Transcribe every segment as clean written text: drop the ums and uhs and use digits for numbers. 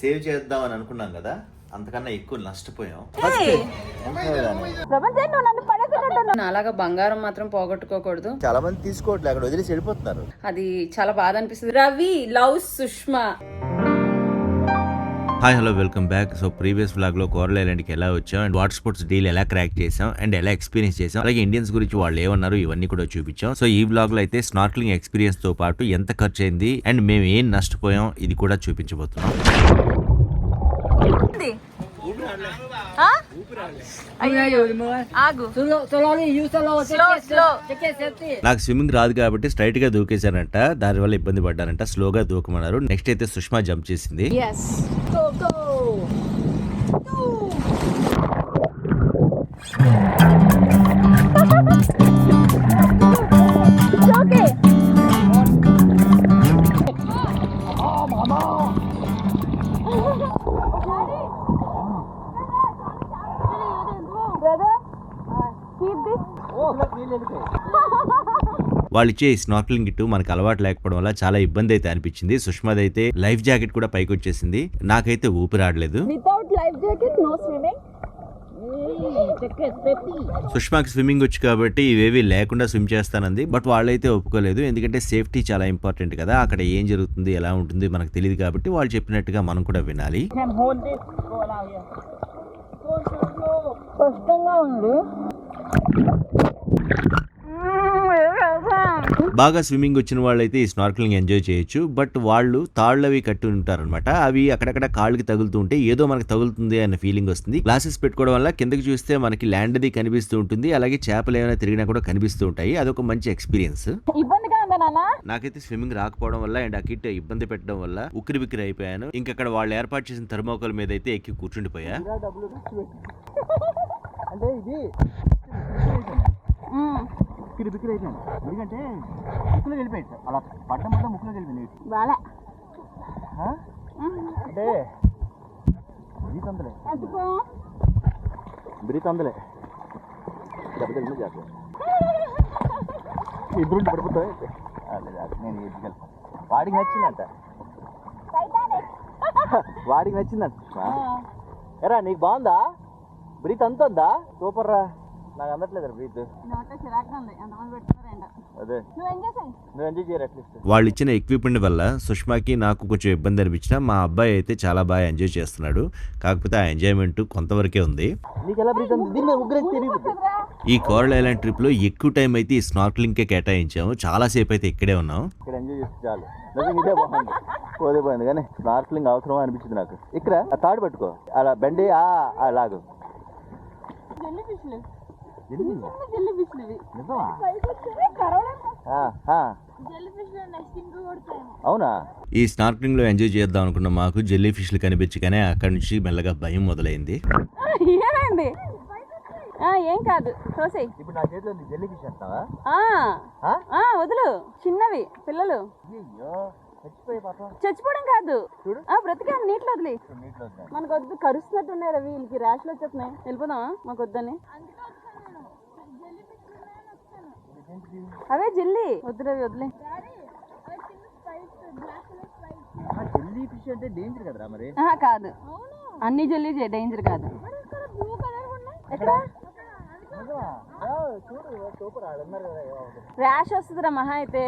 Save చేద్దాం అని అనుకున్నాం కదా, అంతకన్నా ఎక్కువ నష్టపోయాం. అలాగా బంగారం మాత్రం పోగొట్టుకోకూడదు. చాలా మంది తీసుకోవట్లేదు, అక్కడ వదిలేసి వెళ్ళిపోతున్నారు. అది చాలా బాధ అనిపిస్తుంది. Ravi love Sushma. Hi hello welcome back. So previous vlog లో కోరల్ ఐలాండ్కి ఎలా వచ్చాం అండ్ వాటర్ స్పోర్ట్స్ డీల్ ఎలా క్రాక్ చేసాం అండ్ ఎలా ఎక్స్పీరియన్స్ చేసాం, అలాగే ఇండియన్స్ గురించి వాళ్ళు ఏమన్నారు ఇవన్నీ కూడా చూపించాం. సో ఈ వ్లాగ్ లో అయితే స్నార్క్లింగ్ ఎక్స్పీరియన్స్ తో పాటు ఎంత ఖర్చు అయింది అండ్ మేము ఏం నష్టపోయాం ఇది కూడా చూపించబోతున్నాం. నాకు స్విమ్మింగ్ రాదు కాబట్టి స్ట్రైట్ గా దూకేశానంట, దాని వల్ల ఇబ్బంది పడ్డానంట. స్లోగా దూకమన్నారు. నెక్స్ట్ అయితే సుష్మా జంప్ చేసింది. వాళ్ళు ఇచ్చే స్నార్క్లింగ్ కిట్ మనకు అలవాటు లేకపోవడం వల్ల చాలా ఇబ్బంది అయితే అనిపించింది. సుష్మాది అయితే లైఫ్ జాకెట్ కూడా పైకి వచ్చేసింది, నాకైతే ఊపిరాడలేదు. సుష్మాకి స్విమ్మింగ్ వచ్చు కాబట్టి ఇవేవి లేకుండా స్విమ్ చేస్తానంది. బట్ వాళ్ళైతే ఒప్పుకోలేదు, ఎందుకంటే సేఫ్టీ చాలా ఇంపార్టెంట్ కదా. అక్కడ ఏం జరుగుతుంది ఎలా ఉంటుంది మనకు తెలియదు కాబట్టి వాళ్ళు చెప్పినట్టుగా మనం కూడా వినాలి. బాగా స్విమ్మింగ్ వచ్చిన వాళ్ళైతే ఈ స్నార్క్లింగ్ ఎంజాయ్ చేయొచ్చు. బట్ వాళ్ళు తాళ్ళవి కట్టి ఉంటారనమాట, అవి అక్కడక్కడ కాళ్ళకి తగులుతూ ఉంటే ఏదో మనకు తగులుతుంది అన్న ఫీలింగ్ వస్తుంది. గ్లాసెస్ పెట్టుకోవడం వల్ల కిందకి చూస్తే మనకి ల్యాండ్ అది కనిపిస్తూ ఉంటుంది, అలాగే చేపలు ఏమైనా తిరిగినా కూడా కనిపిస్తూ ఉంటాయి. అదొక మంచి ఎక్స్పీరియన్స్. నాకైతే స్విమ్మింగ్ రాకపోవడం వల్ల అండ్ ఆ కిట్ ఇబ్బంది పెట్టడం వల్ల ఉక్కిరి బిక్కిరి అయిపోయాను. ఇంకక్కడ వాళ్ళు ఏర్పాటు చేసిన థర్మోకోల్ మీద అయితే ఎక్కి కూర్చుండిపోయా. అంటే ఇది బిక్కిరి బిక్కిరి అయిపోయాను, ఎందుకంటే ముక్కులో వెళ్ళిపోయాడు. అలా పడ్డం పడ్డ ముక్కులో వెళ్ళిపోయింది. అంటే బ్రీత్ అందలే దెబ్బ చేస్తాను. ఇద్దరు పడిపోతాయి. నేను ఎదుగలను. వాడికి నచ్చిందంట, వాడికి నచ్చిందంట. ఎరా నీకు బాగుందా? బ్రీత్ అంత ఉందా? సూపర్ రా. నాకు అందట్లేదు బ్రీత్. అదే నువ్వు ఎంజాయ్ చేయరు అట్లీస్ట్. వాళ్ళు ఇచ్చిన ఎక్విప్మెంట్ వల్ల సుష్మాకి నాకు కొంచెం ఇబ్బంది అనిపించిన, మా అబ్బాయి అయితే చాలా బాగా ఎంజాయ్ చేస్తున్నాడు. కాకపోతే ఆ ఎంజాయ్మెంట్ కొంతవరకే ఉంది. ఈ కోరల్ ఐలాండ్ ట్రిప్ లో ఎక్కువ టైం అయితే ఈ స్నార్క్లింగ్ కే కేటాయించాము. చాలా సేపు అయితే ఇక్కడే ఉన్నాం. ఇక్కడ ఎంజాయ్ చేస్తే చాలు. ఇదే బాగుంది, పోదే బాగుంది, కానీ స్నార్క్లింగ్ అవసరం అనిపించింది నాకు. ఇక్కడ తాడు పట్టుకో, అలా బెండి అలాగు. అవునా? ఈ స్నార్క్లింగ్ లో ఎంజాయ్ చేద్దాం అనుకున్న మాకు జెల్లీ ఫిష్లు కనిపించగానే అక్కడి నుంచి మెల్లగా భయం మొదలైంది. ఏం కాదు, ఇప్పుడు నా చేతిలో జెల్లీ ఫిష్ అంటావా? వదులు, చిన్నవి పిల్లలు. చచ్చిపోవడం కాదు, బ్రతికా నీటిలో వదిలి. మనకు వద్దు, కరుస్తున్నట్టు ఉన్నాయి రవి, వీళ్ళకి ర్యాష్లు వచ్చేస్తున్నాయి. వెళ్ళిపోదామా? మాకు వద్దని. అవే జెల్లీ, వద్దు రవి వదిలే. జెల్లీ ఫిష్ అంటే డేంజర్ కదరా మరి? కాదు, అన్ని జెల్లీ డేంజర్ కాదు. ర్యాష్ వస్తుందిరా మహా అయితే.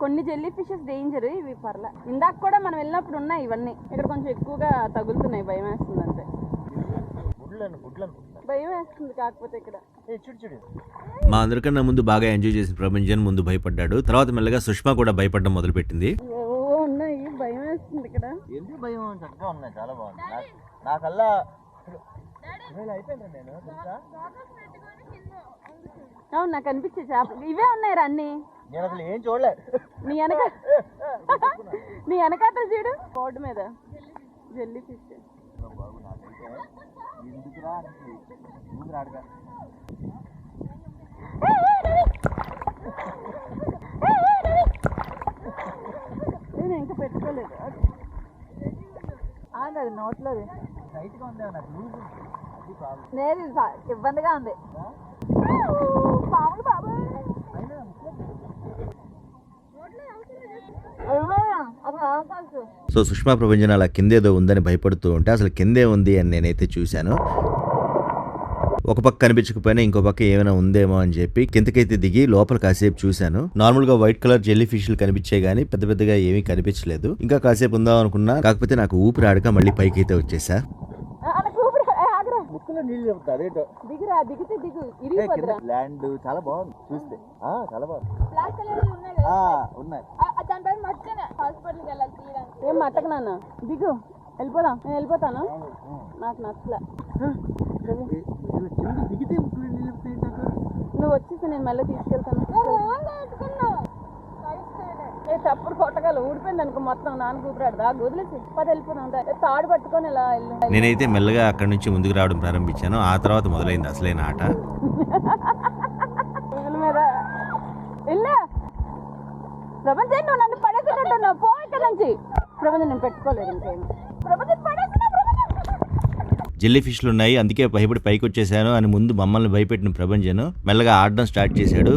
కొన్ని జెల్లీ ఫిషెస్ డేంజర్, ఇవి పర్లే. ఇందాక కూడా మనం వెళ్ళినప్పుడు ఉన్నాయి ఇవన్నీ. ఇక్కడ కొంచెం ఎక్కువగా తగులుతున్నాయి, భయం వేస్తుంది అంతే. భయం వేస్తుంది కాకపోతే ఇక్కడ. మా అందరికన్నా ముందు బాగా ఎంజాయ్ చేసిన ప్రపంచం ముందు భయపడ్డాడు. తర్వాత మెల్లగా సుష్మా కూడా భయపడడం మొదలు పెట్టింది. ఉన్నాయి, భయం వేస్తుంది ఇక్కడ. ఎందుకు భయం? చక్కగా ఉన్నాయి, చాలా బాగుంది. నాకల్లా అవును, నాకు అనిపించే చేపలు ఇవే ఉన్నాయి రా అన్ని. నేను అసలు ఏం చూడలే. నీ వెనకాతలు చూడు, బోర్డు మీద జెల్లీ ఫిష్. నేను ఇంకా పెట్టుకోలేదు. అది నోట్లో లేదు, ఇబ్బందిగా ఉంది. పాములు బాబు సో సుష్మా ప్రభంజన్ అలా కిందేదో ఉందని భయపడుతూ ఉంటే అసలు కిందే ఉంది అని నేనైతే చూశాను. ఒక పక్క కనిపించకపోయినా ఇంకో పక్క ఏమైనా ఉందేమో అని చెప్పి కిందకైతే దిగి లోపల కాసేపు చూశాను. నార్మల్ గా వైట్ కలర్ జెల్లీ ఫిష్లు కనిపించాయి కానీ పెద్ద పెద్దగా ఏమీ కనిపించలేదు. ఇంకా కాసేపు ఉందాం అనుకున్నా, కాకపోతే నాకు ఊపిరి ఆడక మళ్ళీ పైకి అయితే వచ్చేసా. ముక్కులో నీళ్ళు చెప్తా అదేంటో. దిగురా, దిగితే దిగు, ఇరిగిపోద్దురా. ల్యాండ్ చాలా బాగుంది చూస్తే, చాలా బాగుంది. ఉన్నాయి. ఏం మట్టకు నాన్న, దిగు, వెళ్ళిపోదాం. నేను వెళ్ళిపోతాను, నాకు నచ్చలే. దిగితే ముక్కులో నీళ్ళు చెప్తాయి. నువ్వు వచ్చేసి నేను మళ్ళీ తీసుకెళ్తాను. ఏ తప్పుడు కొట్టగల ఊడిపోయింది అనుకో మొత్తం, నాన్న ఊపిరాడు. దాకా వదిలేసి పది వెళ్ళిపోదాం. తాడు పట్టుకొని ఇలా వెళ్ళు. నేనైతే మెల్లగా అక్కడి నుంచి ముందుకు రావడం ప్రారంభించాను. ఆ తర్వాత మొదలైంది అసలైన ఆట. మీద వెళ్ళా ప్రపంచం, నువ్వు నన్ను పడేసేటట్టున్నావు. పో ఇక్కడ నుంచి. ప్రపంచం నేను పెట్టుకోలేదు ఇంకేమి. ప్రపంచం పడేస్తున్నా. జెల్లీ ఫిష్లు ఉన్నాయి అందుకే భయపడి పైకి వచ్చేసాను అని ముందు మమ్మల్ని భయపెట్టిన ప్రభంజన్ మెల్లగా ఆడడం స్టార్ట్ చేశాడు.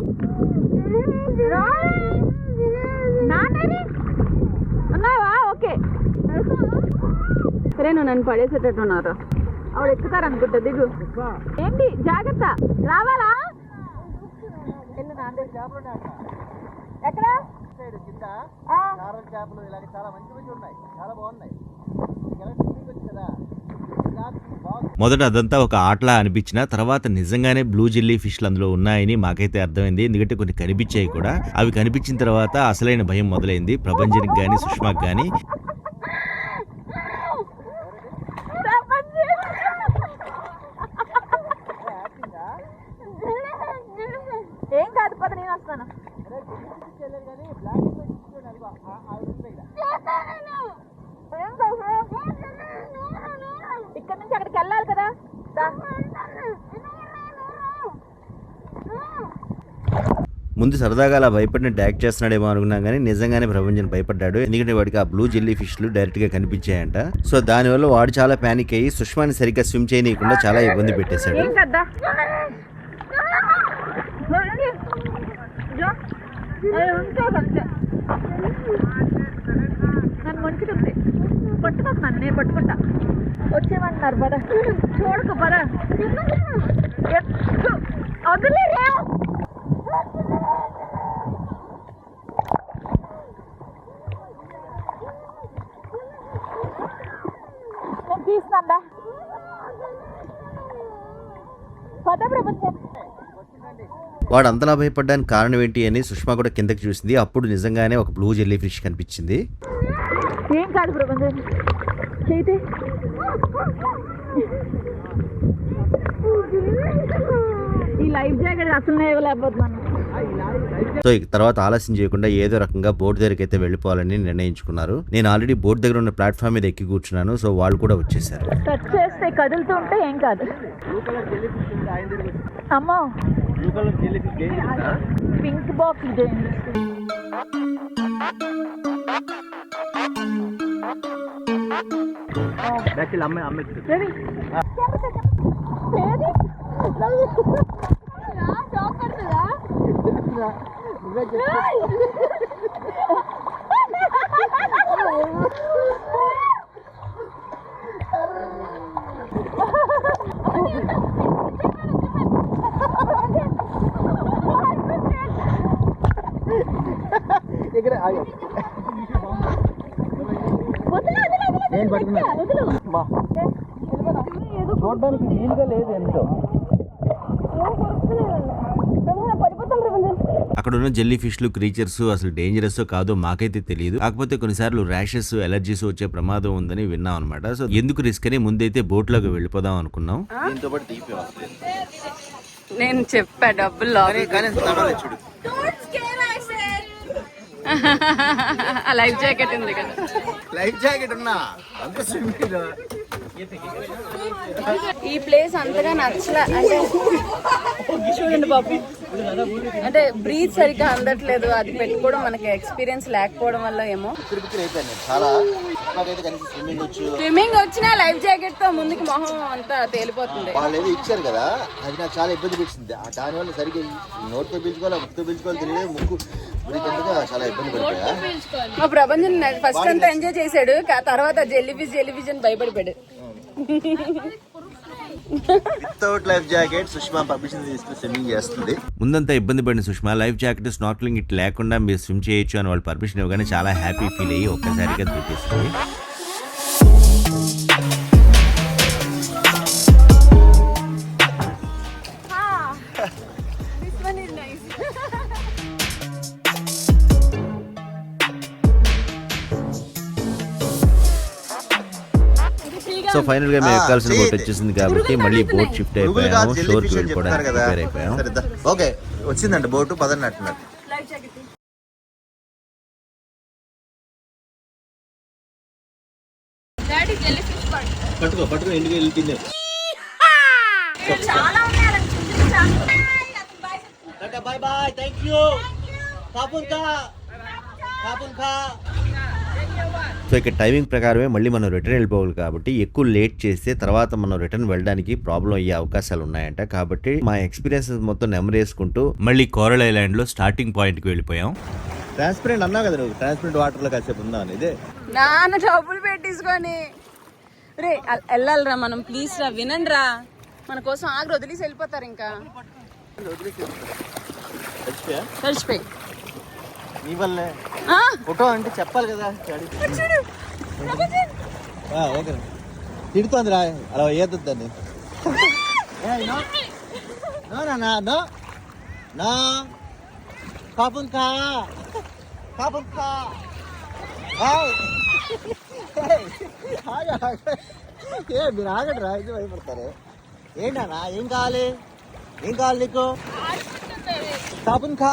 ఓకే సరే, నువ్వు నన్ను పడేసేటట్టున్నారు. ఆవిడ ఎక్కుతారు అనుకుంటా. దిగు. ఏంటి జాగ్రత్త, రావాలా? ఎక్కడ? చేపలు ఇలాగ చాలా మంచి మంచి ఉన్నాయి, చాలా బాగున్నాయి. మొదట అదంతా ఒక ఆటలా అనిపించిన తర్వాత నిజంగానే బ్లూ జెల్లీ ఫిష్లు అందులో ఉన్నాయని మాకైతే అర్థమైంది. ఎందుకంటే కొన్ని కనిపించాయి కూడా. అవి కనిపించిన తర్వాత అసలైన భయం మొదలైంది ప్రభంజన్కి కానీ సుష్మాకి కానీ. ఏం కాదు, పద నేను వస్తాను. ఇక్కడ నుంచి అక్కడికి వెళ్ళాలి కదా. ముందు సరదాగా అలా భయపడినట్టు యాక్ట్ చేస్తున్నాడేమో అనుకున్నాం కానీ నిజంగానే ప్రభంజన్ భయపడ్డాడు. ఎందుకంటే వాడికి ఆ బ్లూ జెల్లీ ఫిష్లు డైరెక్ట్ గా కనిపించాయంట. సో దానివల్ల వాడు చాలా పానిక్ అయ్యి సుష్మాని సరిగ్గా స్విమ్ చేయనీయకుండా చాలా ఇబ్బంది పెట్టేశాడు. నన్ను మంచిది పట్టుకొస్తాను, నేను పట్టుకుంటా. వచ్చేమంటున్నారు పద, చూడకు పద. వదిలేరా నేను తీస్తాందా. పద ప్రపంచం. వాడు అంతలా భయపడ్డానికి కారణం ఏంటి అని సుష్మా కూడా కిందకి చూసింది. అప్పుడు నిజంగానే ఒక బ్లూ జెల్లీ ఫిష్ కనిపించింది. ఏం కాదు ప్రపంచం, చేయితే. ఈ లైఫ్ జాకెట్ అసలు ఇవ్వలేకపోతున్నాను. సో ఇక తర్వాత ఆలస్యం చేయకుండా ఏదో రకంగా బోట్ దగ్గరికి అయితే వెళ్ళిపోవాలని నిర్ణయించుకున్నారు. నేను ఆల్రెడీ బోట్ దగ్గర ఉన్న ప్లాట్ఫామ్ మీద ఎక్కి కూర్చున్నాను. సో వాళ్ళు కూడా వచ్చేసారు. టచ్ చేస్తే కదులుతూ ఉంటే ఏం కాదు. అమ్మో పింక్ బాక్స్ చూడడానికి వీలుగా లేదు. ఎంతో అక్కడ ఉన్న జెల్లీ ఫిష్లు క్రీచర్స్ అసలు డేంజరస్ కాదో మాకైతే తెలియదు. కాకపోతే కొన్నిసార్లు ర్యాషెస్, ఎలర్జీస్ వచ్చే ప్రమాదం ఉందని విన్నాం అనమాట. సో ఎందుకు రిస్క్ అని ముందైతే బోట్ లోకి వెళ్ళిపోదాం అనుకున్నాం. నేను చెప్పా డబ్బులు లైఫ్ జాకెట్ ఉంది కదా. లైఫ్ జాకెట్ ఉన్నా ఈ ప్లేస్ అంతగా నచ్చలే. అంటే చూడండి బాబు, అంటే బ్రీత్ సరిగ్గా అందట్లేదు. అది పెట్టుకోవడం మనకి ఎక్స్పీరియన్స్ లేకపోవడం వల్ల ఏమో. చాలా స్విమ్మింగ్ వచ్చు, స్విమ్మింగ్ వచ్చినా లైఫ్ జాకెట్ తో ముందుకు మొహం అంతా తేలిపోతుంది. వాళ్ళు ఏదో ఇచ్చారు కదా, అది నాకు చాలా ఇబ్బంది పెట్టింది. దానివల్ల సరిగ్గా నోట్తో పీల్చుకోవాలి, ముక్కుతో పీల్చుకోవాలి తెలియదు. ముక్కు చాలా ఇబ్బంది పడిపోయా. మా ప్రపంచం ఫస్ట్ అంతా ఎంజాయ్ చేశాడు, తర్వాత జెల్లీఫిష్ అని భయపడిపోయాడు. Without life jacket Sushma permission తీసుకుని స్విమ్మింగ్ చేస్తుంది. ముందంతా ఇబ్బంది పడిన Sushma life jacket snorkelling kit లేకుండా మీరు స్విమ్ చేయొచ్చు అని వాళ్ళు పర్మిషన్ ఇవ్వగానే చాలా హ్యాపీ ఫీల్ అయ్యి ఒక్కసారిగా దూకేస్తుంది. సో ఫైనల్ గా మేము ఎక్కాల్సిన బోట్ వచ్చేసింది కాబట్టి మళ్ళీ బోట్ షిఫ్ట్ అయిపోయాము. షోర్ కి వెళ్ళిపోవడానికి ప్రిపేర్ అయిపోయాము. ఓకే వచ్చిందంట బోటు పదండి అంటున్నారు. పట్టుకో ఇంటికి వెళ్ళి తినే. Bye bye, thank you. So ఇక్కడ టైమింగ్ ప్రకారమే మళ్ళీ మనం రిటర్న్ వెళ్ళిపోవాలి కాబట్టి ఎక్కువ లేట్ చేస్తే తర్వాత మనం రిటర్న్ వెళ్ళడానికి ప్రాబ్లం అయ్యే అవకాశాలు ఉన్నాయంట. కాబట్టి మా ఎక్స్పీరియన్సెస్ మొత్తం నెమరేసుకుంటూ మళ్ళీ కోరల్ ఐలాండ్ లో స్టార్టింగ్ పాయింట్ కి వెళ్ళిపోయాం. ట్రాన్స్పరెంట్ అన్నావు కదా నువ్వు, ట్రాన్స్పరెంట్ వాటర్ లో కాసేపు ఉందా ఇదే నాన్న డబ్బులు పెట్టించుకొని రే వెళ్ళాలిరా మనం. ప్లీజ్ రా, వినండి రా, మన కోసం ఆగ్ర వదిలేసి వెళ్ళిపోతారు. ఇంకా కలిసిపోయి నీ వల్లే ఫోటో అంటే చెప్పాలి కదా. ఓకే తిడుతోంది రా, అలా ఏదొద్దని. పాపం కా మీరు ఆగండి రా, ఇది భయపడతారు. ఏంటన్నా ఏం కావాలి నీకు? పాపం కా.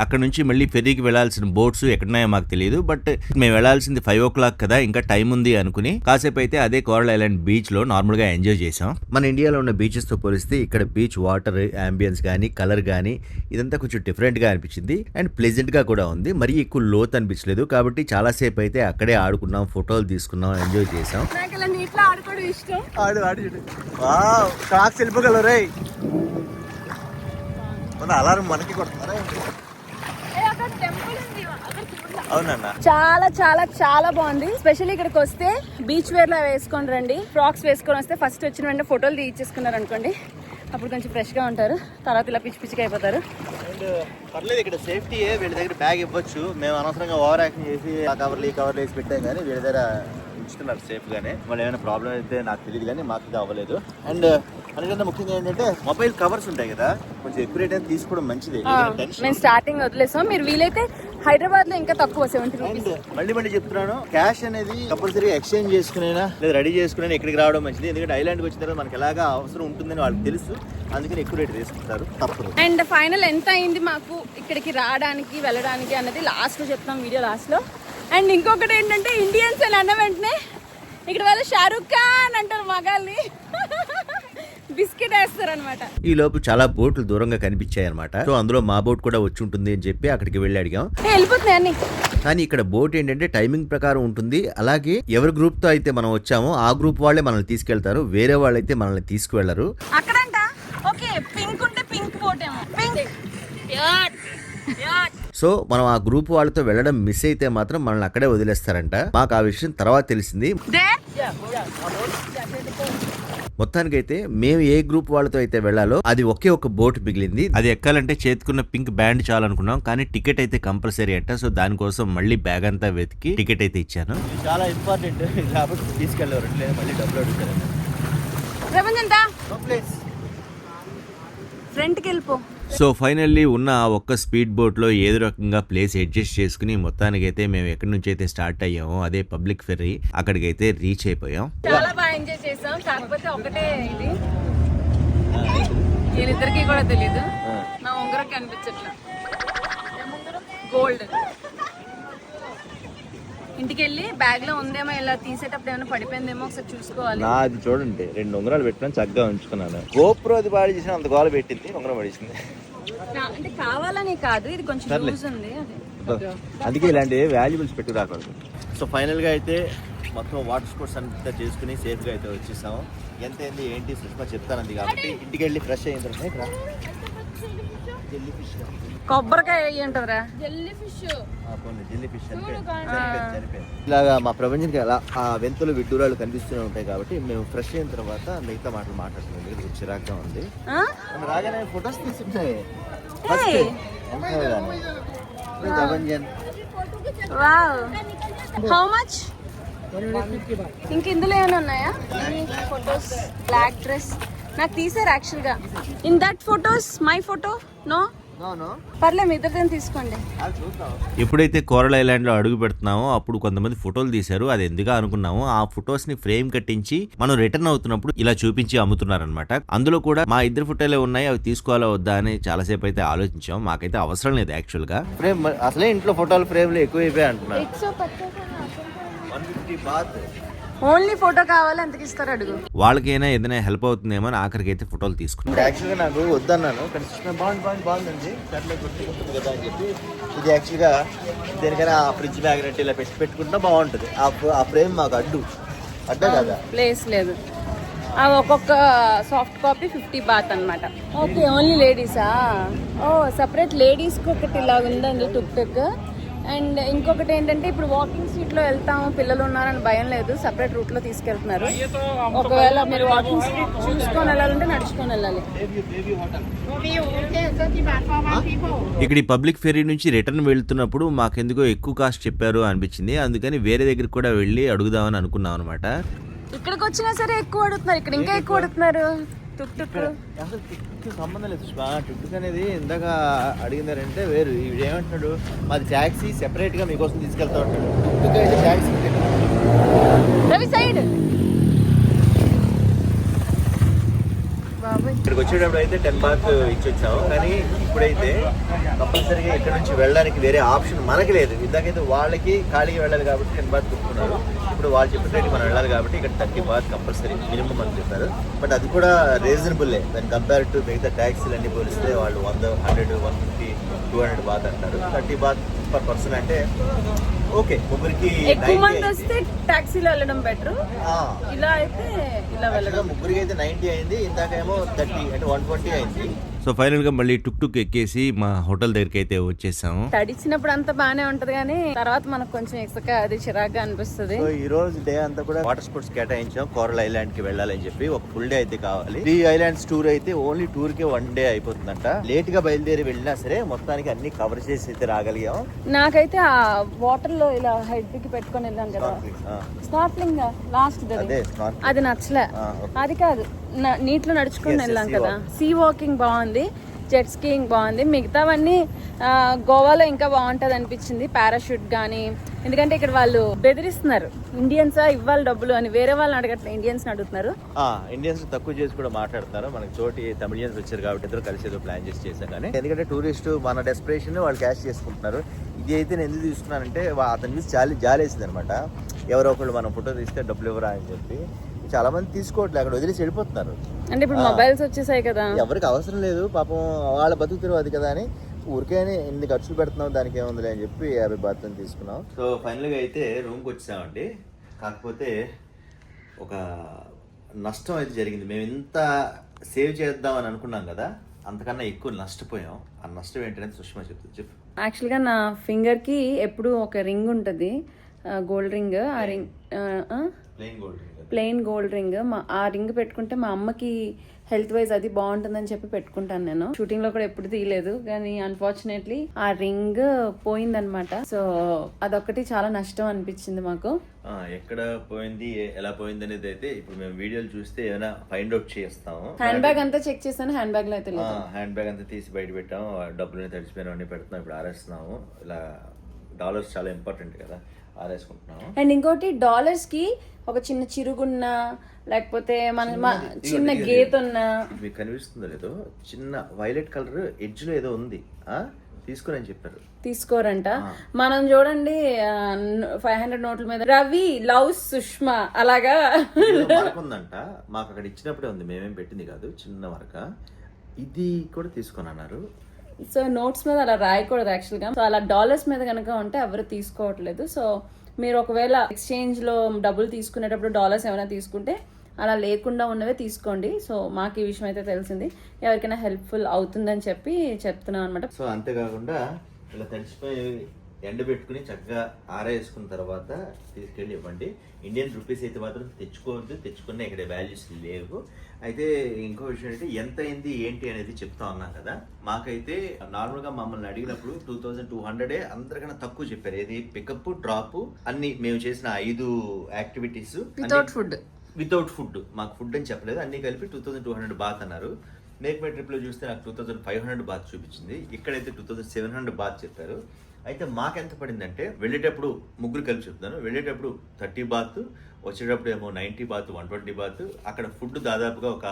అక్కడ నుంచి మళ్ళీ ఫెర్రీకి వెళ్లాల్సిన బోట్స్ ఎక్కడున్నాయో మాకు తెలియదు. బట్ మేము వెళ్లాల్సింది 5 o'clock కదా, ఇంకా టైం ఉంది అనుకుని కాసేపు అయితే అదే కోరల్ ఐలాండ్ బీచ్ లో నార్మల్ గా ఎంజాయ్ చేసాం. మన ఇండియాలో ఉన్న బీచెస్ తో పోలిస్తే ఇక్కడ బీచ్ వాటర్ అంబియన్స్ గానీ కలర్ గానీ ఇదంతా కొంచెం డిఫరెంట్ గా అనిపించింది అండ్ ప్లెజెంట్ గా కూడా ఉంది. మరీ ఎక్కువ లోత్ అనిపించలేదు కాబట్టి చాలా సేపు అయితే అక్కడే ఆడుకున్నాం, ఫోటోలు తీసుకున్నాం, ఎంజాయ్ చేసాం. వెళ్ళిపోగలరు అలారం మనకి కొడుతున్నారా? అవునన్నా చాలా చాలా చాలా బాగుంది. స్పెషల్లీ ఇక్కడికి వస్తే బీచ్ వేర్ లా వేసుకొని రండి. ఫ్రాక్స్ వేసుకొని వస్తే ఫస్ట్ వచ్చిన వెంటనే ఫోటోలు తీయించేసుకున్నారు అనుకోండి, అప్పుడు కొంచెం ఫ్రెష్ గా ఉంటారు. తర్వాత ఇలా పిచ్చి పిచ్చిగా అయిపోతారు. అండ్ పర్లేదు, ఇక్కడ సేఫ్టీ వీళ్ళ దగ్గర బ్యాగ్ ఇవ్వచ్చు. మేము అనవసరంగా ఓవర్ యాక్షన్ చేసి ఆ కవర్లు వేసి పెట్టాం, కానీ వీళ్ళ దగ్గర ఉంచుతున్నారు సేఫ్ గానే. వాళ్ళు ఏమైనా ప్రాబ్లం అయితే నాకు తెలియదు, కానీ మాకు ఇది అవ్వలేదు. అండ్ అందుకన్నా ముఖ్యంగా ఏంటంటే మొబైల్ కవర్స్ ఉంటాయి కదా, కొంచెం ఎక్కువ రేట్ అయితే తీసుకోవడం మంచిది. మేము స్టార్టింగ్ వదిలేసాం. మీరు వీలైతే హైదరాబాద్ లో ఇంకా తక్కువ 70 రూపీస్. మళ్ళీ చెప్తున్నాను, క్యాష్ అనేది కంపల్సరీ ఎక్స్చేంజ్ చేసుకునేనా లేదా రెడీ చేసుకునే ఇక్కడికి రావడం మంచిది. ఎందుకంటే ఐలాండ్కి వచ్చిన తర్వాత మనకి ఎలాగా అవసరం ఉంటుందని వాళ్ళకి తెలుసు, అందుకని ఎక్కువ రేట్ తీసుకుంటారు, తప్పదు. అండ్ ఫైనల్ ఎంత అయింది మాకు ఇక్కడికి రావడానికి వెళ్ళడానికి అన్నది లాస్ట్ లో చెప్తాం, వీడియో లాస్ట్ లో. అండ్ ఇంకొకటి ఏంటంటే ఇండియన్స్ అని అన్న వెంటనే ఇక్కడ వాళ్ళు షారూక్ ఖాన్ అంటారు మగాల్ని, బిస్కెట్ వేస్తారు అనమాట. ఈ లోపు చాలా బోట్లు దూరంగా కనిపించాయి అనమాట. సో అందులో మా బోట్ కూడా వచ్చి ఉంటుంది అని చెప్పి అక్కడికి వెళ్ళి అడిగాం. వెళ్ళిపోతున్నాయి అన్ని. కానీ ఇక్కడ బోట్ ఏంటంటే టైమింగ్ ప్రకారం ఉంటుంది. అలాగే ఎవరి గ్రూప్ తో అయితే మనం వచ్చామో ఆ గ్రూప్ వాళ్ళే మనల్ని తీసుకెళ్తారు, వేరే వాళ్ళైతే మనల్ని తీసుకువెళ్లరు. అక్కడంట ఓకే పింక్ ఉంటే పింక్ బోట్ ఏమో, పింక్. సో మనం ఆ గ్రూప్ వాళ్ళతో వెళ్ళడం మిస్ అయితే మాత్రం మనల్ని అక్కడే వదిలేస్తారంట. మాకు ఆ విషయం తర్వాత తెలిసింది. మొత్తానికైతే మేము ఏ గ్రూప్ వాళ్ళతో అయితే వెళ్ళాలో అది ఒకే ఒక బోట్ మిగిలింది. అది ఎక్కాలంటే చేతుకున్న పింక్ బ్యాండ్ చాలనుకున్నాం, కానీ టికెట్ అయితే కంపల్సరీ అంట. సో దానికోసం మళ్ళీ బ్యాగ్ అంతా వెతికి టికెట్ అయితే ఇచ్చాను. చాలా ఇంపార్టెంట్ కాబట్టి తీసుకెళ్ళారు, మళ్ళీ డబ్బులు అడుగుతారు. ఫ్రంట్కి వెళ్ళిపో. సో ఫైనల్లీ ఉన్న ఆ ఒక్క స్పీడ్ బోట్ లో ఏదో రకంగా ప్లేస్ అడ్జస్ట్ చేసుకుని మొత్తానికైతే మేము ఎక్కడి నుంచి అయితే స్టార్ట్ అయ్యామో అదే పబ్లిక్ ఫెర్రీ అక్కడికైతే రీచ్ అయిపోయాం. చాలా బాగా ఎంజాయ్ చేసాం. కాకపోతే ఒకటే ఇది వీళ్ళిద్దరికి కూడా తెలీదు, నా ఉంగరం కనిపించట్లా. గోల్డ్ ఇంటికి వెళ్ళి బ్యాగ్ లో ఉందేమో ఇలా తీసేటప్పుడు ఏమైనా పడిపోయిందేమో ఒకసారి చూసుకోవాలి. నా అది చూడండి 2 ఉంగరాలు పెట్టినాను, చక్కగా ఉంచుకున్నాను. గోప్రో అది పాడు చేసిన అంత గోల పెట్టింది, ఉంగరం పడేసింది. అంటే కావాలని కాదు, ఇది కొంచెం లూజ్ ఉంది అది. అందుకే ఇలాంటి వాల్యుబుల్స్ పెట్టి రాకూడదు. సో ఫైనల్గా అయితే మొత్తం వాటర్ స్పోర్ట్స్ అంతా చేసుకుని సేఫ్గా అయితే వచ్చేసాము. ఎంత అయింది ఏంటి సుష్మా చెప్తానంది కాబట్టి ఇంటికి వెళ్ళి ఫ్రెష్ అయిన తర్వాత ఇక్కడ జెల్లీ ఫిష్, కొబ్బరికాయ అయ్యి ఉంటుందిరా. జెల్లీ ఫిష్ చనిపోయింది. ఇలాగా మా ప్రపంచానికి అలా ఆ వెంతులు విడ్డూరాలు కనిపిస్తూనే ఉంటాయి కాబట్టి మేము ఫ్రెష్ అయిన తర్వాత మిగతా మాటలు మాట్లాడుతున్నాం. ఇది చిరాగ్గా ఉంది. రాగానే ఫొటోస్ తీసుకుంటాయి. How much? ఇంక ఇందులో ఏమైనా ఉన్నాయా ఫొటోస్? బ్లాక్ డ్రెస్ నాకు తీసారు యాక్చువల్ గా. In that photos my photo నో పర్లే, మీ ఇద్దరు తీసుకోండి. ఎప్పుడైతే కోరల్ ఐలాండ్ లో అడుగు పెడుతున్నామో అప్పుడు కొంతమంది ఫోటోలు తీశారు. అది ఎందుకు అనుకున్నాము, ఆ ఫొటోస్ ని ఫ్రేమ్ కట్టించి మనం రిటర్న్ అవుతున్నప్పుడు ఇలా చూపించి అమ్ముతున్నారనమాట. అందులో కూడా మా ఇద్దరు ఫోటోలే ఉన్నాయి, అవి తీసుకోవాలా వద్దా అని చాలాసేపు అయితే ఆలోచించాం. మాకైతే అవసరం లేదు యాక్చువల్ గా. ఫ్రేమ్ అసలే ఇంట్లో ఫోటోలు ఫ్రేమ్లు ఎక్కువైపోయాయి అంటున్నారు. 150 బాత్. ఓన్లీ ఫోటో కావాలి, ఎంతకి ఇస్తారు అడుగు. వాళ్ళకైనా ఏదైనా హెల్ప్ అవుతుందేమో అని ఆఖరికి అయితే ఫోటోలు తీసుకున్నాం. యాక్చువల్గా నాకు వద్దన్నాను కానీ బాగుందండి సర్లే గుర్తుకుంటుంది కదా అని చెప్పి ఇది యాక్చువల్గా దేనికైనా ఆ ఫ్రిడ్జ్ మ్యాగ్నెట్ ఇలా పెట్టుకుంటున్నా బాగుంటుంది. ఆ ఫ్రేమ్ మాకు అడ్డా కదా, ప్లేస్ లేదు. ఒక్కొక్క సాఫ్ట్ కాపీ 50 బాత్ అనమాట. ఓకే, ఓన్లీ లేడీసా? ఓ సపరేట్ లేడీస్కి ఒకటి ఇలా ఉందండి టుక్. అండ్ ఇంకొకటి ఏంటంటే ఇప్పుడు వాకింగ్ స్ట్రీట్ లో వెళ్తాము, పిల్లలు ఉన్నారని భయం లేదు, సపరేట్ రూట్ లో తీసుకెళ్తున్నారు. ఒకవేళ మీరు వాకింగ్ స్ట్రీట్ చూసుకొని వెళ్ళాలంటే నడుచుకొని వెళ్ళాలి. ఇక్కడ ఈ పబ్లిక్ ఫెరీ నుంచి రిటర్న్ వెళ్తున్నప్పుడు మాకెందుకో ఎక్కువ కాస్ట్ చెప్పారు అనిపించింది. అందుకని వేరే దగ్గర కూడా వెళ్ళి అడుగుదామని అనుకున్నాం అనమాట. ఇక్కడికి వచ్చినా సరే ఎక్కువ అడుగుతున్నారు, ఇక్కడ ఇంకా ఎక్కువ అడుగుతున్నారు. టుక్ అసలు టుక్ సంబంధం లేదు సుష్మా. టుక్ అనేది ఇందాక అడిగిందారంటే వేరు. ఇవి ఏమంటున్నాడు, మాది ట్యాక్సీ సెపరేట్ గా మీకోసం తీసుకెళ్తా ఉంటాడు. టుక్ అయితే ట్యాక్సీ రవి సైడ్. ఇక్కడికి వచ్చేటప్పుడు అయితే 10 బాత్ ఇచ్చి వచ్చాము. కానీ ఇప్పుడైతే కంపల్సరీగా ఇక్కడ నుంచి వెళ్ళడానికి వేరే ఆప్షన్ మనకి లేదు. ఇందాకైతే వాళ్ళకి ఖాళీగా వెళ్ళాలి కాబట్టి 10 బాత్ తీసుకున్నారు. ఇప్పుడు వాళ్ళు చెప్పినట్టు మనం వెళ్ళాలి కాబట్టి ఇక్కడ 30 బాత్ కంపల్సరీ మినిమం అని చెప్పారు. బట్ అది కూడా రీజనబుల్లే దాని కంపేర్ టు మిగతా ట్యాక్సీలు అన్ని పోలిస్తే. వాళ్ళు 100, 100, 150, 200 బాత్ అంటారు. 30 బాత్ పర్ పర్సన్ అంటే ఓకే. ముగ్గురికి ఎక్కువ మంది వస్తే టాక్సీలో వెళ్ళడం బెటర్. ఇలా అయితే ఇలా వెళ్ళడం. ముగ్గురికి అయితే 90 అయింది, ఇందాకేమో 30 అంటే 120 అయింది. సో ఫైనల్ గా మళ్ళీ టుక్ ఎక్కేసి మా హోటల్ దగ్గరికి అయితే వచ్చేసాము. తడిచినప్పుడు అంతా బానే ఉంటది కానీ తర్వాత మనకు కొంచెం ఇసుక అది చిరాగ్గా అనిపిస్తుంది. సో ఈ రోజు డే అంతా కూడా వాటర్ స్పోర్ట్స్ కేటాయించాం. కోరల్ ఐలాండ్ కి వెళ్ళాలని చెప్పి ఒక ఫుల్ డే అయితే కావాలి. 3 ఐలాండ్స్ టూర్ అయితే ఓన్లీ టూర్ కి 1 డే అయిపోతుందంట. లేట్ గా బయలుదేరి వెళ్ళినా సరే మొత్తానికి అన్ని కవర్ చేసి అయితే రాగలిగాం. నాకైతే ఆ వాటర్ లో ఇలా హెడ్ కి పెట్టుకొని వెళ్ళాం కదా, స్నార్క్లింగ్ లాస్ట్ అది నచ్చలే. అది కాదు, నీటిలో నడుచుకొని వెళ్ళాం కదా. సీ వాకింగ్ బాగుంది, జెట్ స్కీయింగ్ బాగుంది, మిగతావన్నీ గోవాలో ఇంకా బాగుంటది అనిపించింది. పారాషూట్ కానీ, ఎందుకంటే ఇక్కడ వాళ్ళు బెదిరిస్తున్నారు, ఇండియన్సా ఇవ్వాలి డబ్బులు అని. వేరే వాళ్ళని అడగట్లేదు, ఇండియన్స్ అడుగుతున్నారు. ఇండియన్స్ తక్కువ చేసి కూడా మాట్లాడుతున్నారు. మనకి తోటి తమిళియన్స్ వచ్చారు కాబట్టి ఇద్దరు కలిసి ఏదో ప్లాన్ చేసాం. కానీ ఎందుకంటే టూరిస్ట్ మన డెస్పిరేషన్ వాళ్ళు క్యాష్ చేసుకుంటున్నారు. ఇది అయితే నేను ఎందుకు తీసుకున్నానంటే అతను చూసి జాలేసింది అనమాట. ఎవరో ఒకళ్ళు మనం ఫోటో తీస్తే డబ్బులు ఇవ్వరా అని చెప్పి చాలా మంది తీసుకోవట్లేదు, అక్కడ వదిలేసి వెళ్ళిపోతున్నారు. అంటే ఇప్పుడు మొబైల్స్ వచ్చేసాయి కదా, ఎవరికి అవసరం లేదు పాపం, వాళ్ళ బతుకుతారు అది కదా అని ఊరికే ఎన్ని ఖర్చులు పెడుతున్నాం దానికి ఏముందిలే అని చెప్పి 50 బాత్రూమ్ తీసుకున్నాం. సో ఫైనల్గా అయితే రూమ్కి వచ్చామండి. కాకపోతే ఒక నష్టం అయితే జరిగింది. మేము ఎంత సేవ్ చేద్దామని అనుకున్నాం కదా, అంతకన్నా ఎక్కువ నష్టపోయాం. ఆ నష్టం ఏంటనేది సుష్మా చెప్పు. యాక్చువల్గా నా ఫింగర్కి ఎప్పుడు ఒక రింగ్ ఉంటుంది, గోల్డ్ రింగ్. ఆ రింగ్ ప్లెయిన్ గోల్డ్ రింగ్. ఆ రింగ్ పెట్టుకుంటే మా అమ్మకి హెల్త్ వైజ్ అది బాగుంటుందని చెప్పి పెట్టుకుంటాను నేను. షూటింగ్ లో కూడా ఎప్పుడు తీయలేదు కానీ అన్ఫార్చునేట్లీ ఆ రింగ్ పోయిందనమాట. సో అదొక్కటి చాలా నష్టం అనిపించింది మాకు. ఎక్కడ పోయింది, ఎలా పోయింది అనేది అయితే ఇప్పుడు మేము వీడియోలు చూస్తే ఏమైనా ఫైండ్ అవుట్ చేస్తాము. హ్యాండ్ బ్యాగ్ అంతా చెక్ చేస్తాను, హ్యాండ్ బ్యాగ్ లో అయితే లేదు. హ్యాండ్ బ్యాగ్ అంతా తీసి బయట పెట్టాము, డబ్బులు తడిచిపోయినా అన్ని పెడుతున్నాం. ఇప్పుడు ఆరేస్తున్నాము. ఇలా డాలర్స్ చాలా ఇంపార్టెంట్ కదా, ఆరేసుకుంటున్నాము. అండ్ ఇంకోటి డాలర్స్ కి ఒక చిన్న చిరుగున్నా లేకపోతే మన చిన్న గీత ఉన్నా, మీకు కనిపిస్తుందో లేదో, చిన్న వైలెట్ కలర్ ఎడ్జ్ లో ఏదో ఉంది. తీసుకుని చెప్పారు. తీసుకోరంట. మనం చూడండి 500 నోట్ల మీద రవి లవ్ సుష్మా అలాగా వరకు ఉందంట, మాకు అక్కడ ఇచ్చినప్పుడే ఉంది, మేమేం పెట్టింది కాదు, చిన్న వరక. ఇది కూడా తీసుకొని అన్నారు. సో నోట్స్ మీద అలా రాయకూడదు యాక్చువల్గా. సో అలా డాలర్స్ మీద కనుక ఉంటే ఎవరు తీసుకోవట్లేదు. సో మీరు ఒకవేళ ఎక్స్చేంజ్ లో డబ్బులు తీసుకునేటప్పుడు డాలర్స్ ఏమైనా తీసుకుంటే అలా లేకుండా ఉన్నవే తీసుకోండి. సో మాకు ఈ విషయం అయితే తెలిసింది, ఎవరికైనా హెల్ప్ఫుల్ అవుతుందని చెప్పి చెప్తున్నాం అనమాట. సో అంతేకాకుండా ఇలా తడిచిపోయి ఎండబెట్టుకుని చక్కగా ఆరేసుకున్న తర్వాత తీసుకెళ్ళి ఇవ్వండి. ఇండియన్ రూపీస్ అయితే మాత్రం తెచ్చుకోవద్దు, తెచ్చుకున్న ఇక్కడ వాల్యూస్ లేవు. అయితే ఇంకో విషయం అంటే ఎంత అయింది ఏంటి అనేది చెప్తా ఉన్నాం కదా. మాకైతే నార్మల్గా మమ్మల్ని అడిగినప్పుడు 2200 అందరికన్నా తక్కువ చెప్పారు. ఏది పికప్ డ్రాప్ అన్ని మేము చేసిన 5 యాక్టివిటీస్ వితౌట్ ఫుడ్, మాకు ఫుడ్ అని చెప్పలేదు, అన్ని కలిపి 2200 బాత్ అన్నారు. మేక్ మై ట్రిప్ లో చూస్తే నాకు 2500 బాత్ చూపించింది, ఇక్కడైతే 2700 బాత్ చెప్పారు. అయితే మాకెంత పడిందంటే వెళ్ళేటప్పుడు ముగ్గురు కలిపి చెప్తాను, వెళ్ళేటప్పుడు 30 బాత్, వచ్చేటప్పుడు ఏమో 90 బాత్, 120 బాత్. అక్కడ ఫుడ్ దాదాపుగా ఒక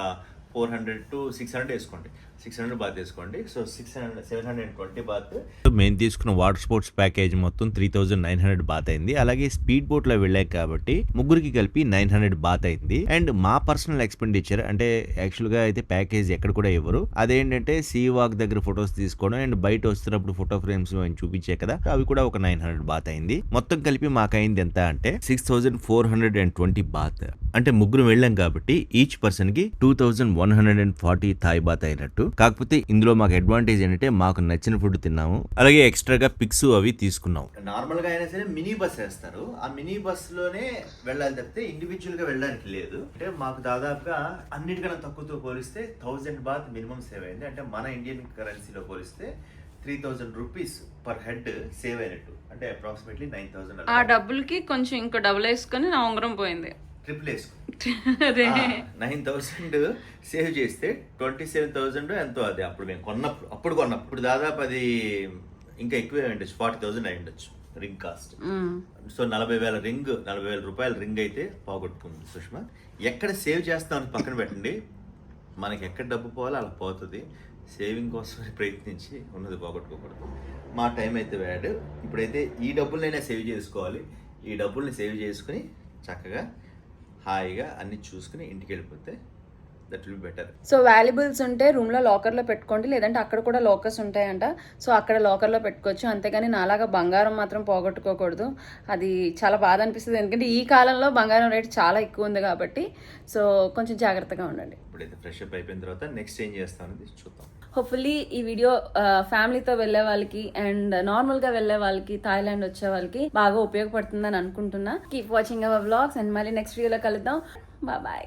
400 to 600 వేసుకోండి, 600 బాత్ వేసుకోండి. So 720 baht. మేము తీసుకున్న వాటర్ స్పోర్ట్స్ ప్యాకేజ్ మొత్తం 3900 బాత్ అయింది. అలాగే స్పీడ్ బోట్ లో వెళ్ళాం కాబట్టి ముగ్గురికి కలిపి 900 బాత్ అయింది. అండ్ మా పర్సనల్ ఎక్స్పెండిచర్ అంటే యాక్చువల్ గా అయితే ప్యాకేజ్ ఎక్కడ కూడా ఇవ్వరు, అదేంటంటే సీ వాక్ దగ్గర ఫొటోస్ తీసుకోవడం అండ్ బయట వస్తున్నప్పుడు ఫోటో ఫ్రేమ్స్ చూపించే కదా, అవి కూడా ఒక 900 బాత్ అయింది. మొత్తం కలిపి మాకు అయింది ఎంత అంటే 6420 బాత్. అంటే ముగ్గురు వెళ్ళాం కాబట్టి ఈచ్ పర్సన్ కి 2140 థాయ్ బాత్ అయినట్టు. కాకపోతే ఇందులో మాకు అడ్వాంటేజ్ ఏంటంటే మాకు నచ్చిన ఫుడ్ తిన్నాము, అలాగే ఎక్స్ట్రాగా పిక్స్ అవి తీసుకున్నాం. నార్మల్ గా అయినా సరే మినీ బస్ వేస్తారు, ఆ మినీ బస్ లోనే వెళ్ళాలి తప్పితే ఇండివిజువల్ గా వెళ్ళడానికి లేదు. అంటే మాకు దాదాపుగా అన్నిటికన్నా తక్కువతో పోలిస్తే 1000 బాత్ మినిమం సేవ్ అయింది. అంటే మన ఇండియన్ కరెన్సీలో పోలిస్తే 3000 రూపీస్ పర్ హెడ్ సేవ్ అయినట్టు, అంటే అప్రాక్సిమేట్లీ 9000. ఆ డబ్బులకి కొంచెం ఇంకో డబ్బులు వేసుకొని నా ఉంగరం పోయింది, ట్రిపుల్ వేసుకుని 9000 సేవ్ చేస్తే 27,000 ఎంతో అది అప్పుడు మేము కొన్నప్పుడు దాదాపు అది ఇంకా ఎక్కువే ఉండొచ్చు, 40,000 అయి ఉండొచ్చు రింగ్ కాస్ట్. సో 40,000 రూపాయల రింగ్ అయితే పోగొట్టుకుంది సుష్మా. ఎక్కడ సేవ్ చేస్తామని పక్కన పెట్టండి, మనకి ఎక్కడ డబ్బు పోవాలో అలా పోతుంది. సేవింగ్ కోసం ప్రయత్నించి ఉన్నది పోగొట్టుకోకూడదు. మా టైం అయితే వేడు. ఇప్పుడైతే ఈ డబ్బులనైనా సేవ్ చేసుకోవాలి. ఈ డబ్బుల్ని సేవ్ చేసుకుని చక్కగా హాయిగా అన్ని చూసుకుని ఇంటికి వెళ్ళిపోతే that will be better. So valuables ఉంటే రూమ్ లో లాకర్ లో పెట్టుకోండి, లేదంటే అక్కడ కూడా లాకర్స్ ఉంటాయంట. సో అక్కడ లాకర్ లో పెట్టుకోవచ్చు, అంతేగాని నాలాగా బంగారం మాత్రం పోగొట్టుకోకూడదు. అది చాలా బాధ అనిపిస్తుంది, ఎందుకంటే ఈ కాలంలో బంగారం రేట్ చాలా ఎక్కువ ఉంది కాబట్టి. సో కొంచెం జాగ్రత్తగా ఉండండి. ఇప్పుడైతే ఫ్రెష్ అప్ అయిపోయిన తర్వాత నెక్స్ట్ ఏం చేస్తామనేది చూద్దాం. హోప్ఫుల్లీ ఈ వీడియో ఫ్యామిలీతో వెళ్ళే వాళ్ళకి అండ్ నార్మల్ గా వెళ్ళే వాళ్ళకి, థాయిలాండ్ వచ్చే వాళ్ళకి బాగా ఉపయోగపడుతుందని అనుకుంటున్నా. Keep watching our vlogs and మళ్ళీ నెక్స్ట్ వీడియోలో కలుద్దాం. బాయ్.